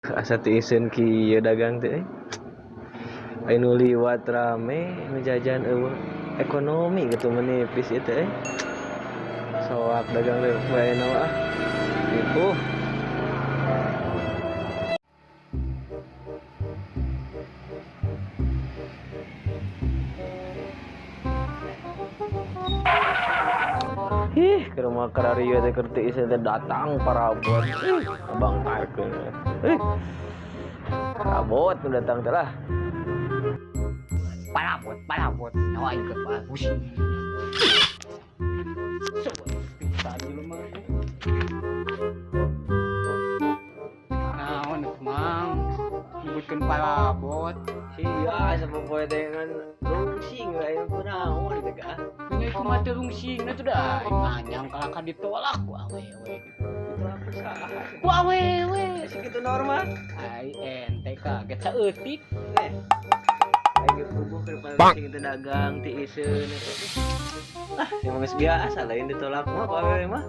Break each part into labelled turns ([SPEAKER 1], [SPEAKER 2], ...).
[SPEAKER 1] Asa tiisen kieu dagang teh aya nu liwat rame nu jajan eueuh ekonomi gitu menipis ieu teh soak dagang teh bae na mah gitu. Ke rumah kararia teh keur teu isen teh datang parabot ngabangtarkeun parabot nu datang teh lah
[SPEAKER 2] palabot nyawa aing keur bagus bisa dulu mah naon mang nyebutkeun palabot
[SPEAKER 1] sia sapopoe teh ngan rungsing we aya kunaon teh ka
[SPEAKER 2] ini kumaha teu rungsingna tuh da manyang kalaka ditolak ku awewe
[SPEAKER 1] itu apa salah
[SPEAKER 2] ku awewe
[SPEAKER 1] segitu normal
[SPEAKER 2] ai ente kaget saeutik
[SPEAKER 1] aing puguh keur paling teu dagang ti iseun yang geus biasa lain ditolak mah ku awewe mah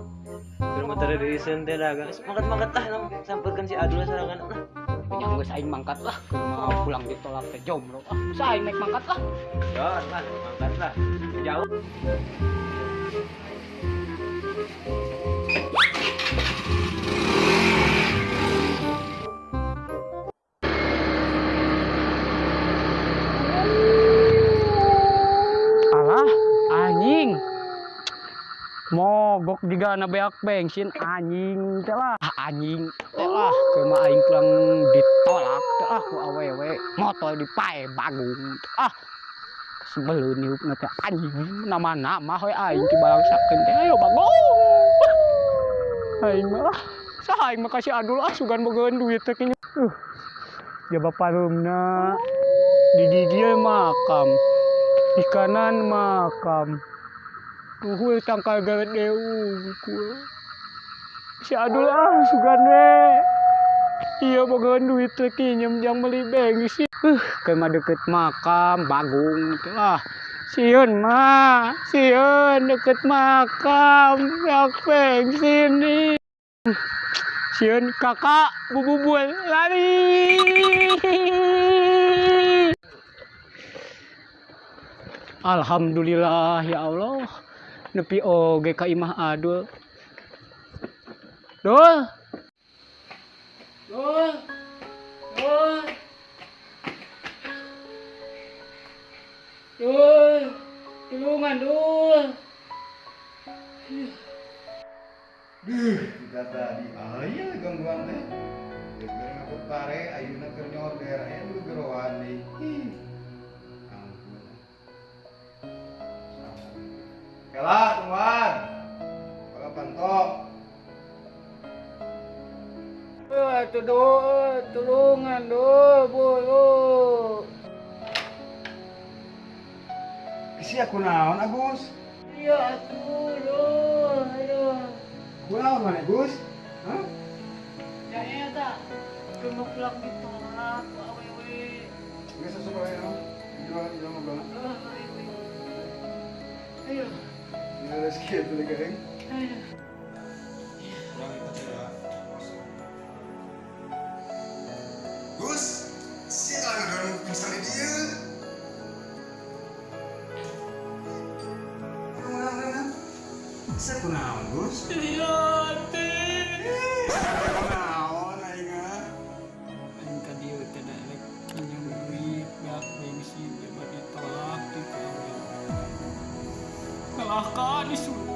[SPEAKER 1] keur motor di iseun teh dagang mangkat-mangkat tah sampeukeun si Adul sarangan lah
[SPEAKER 2] yang geus aing mangkat lah mau pulang ditolak teh jomblo usah aing naik mangkat lah
[SPEAKER 1] jon lah mangkat lah jauh
[SPEAKER 2] alah anjing mogok digana beak bensin anjing teh lah anjing teh lah keur mah aing pulang ditolak teh ah ku awewe motor dipae bagung teh sebelum niupna teh anjing nama-nama we aing ti balangsakeun teh ayo bagung aing mah saha aing mah kasih Adul sugan bogeun duit teh nya jaba parumna di dieu makam di kanan makam tuhul tangkal gede unggul si Adul sugan we iya bogeun duit teh nyem jang meuli bensin keur mah deket makam bagung teh lah sieun mah sieun deket makam yak bensin nih sieun kakak bububul lari alhamdulillah ya Allah nepi oge ka imah Adul Dul tulungan Dul
[SPEAKER 3] kita tadi aya gangguan teh keur ngaput pare ayeuna keur nyorder aya nu gerowan deui ampun kela tuan kala pantok
[SPEAKER 2] tulungan Dul bulu
[SPEAKER 3] isi aku naon Agus
[SPEAKER 2] iya atuh Dul aduh
[SPEAKER 3] kunaon mana Gus hah
[SPEAKER 2] ya eta keur pulang ditolak ku awewe
[SPEAKER 3] geus sasuka aya no jual ngobrol
[SPEAKER 2] ayo
[SPEAKER 3] ya rezeki itu lagi geng
[SPEAKER 2] ayo
[SPEAKER 3] Gus si anu pingsan di dieu saya kunaon Gus
[SPEAKER 2] iya teh
[SPEAKER 3] kunaon aing mah
[SPEAKER 2] aing ka dieu teh da rek pinjam duit beak bensin coba ditolak di kalah ka disuruh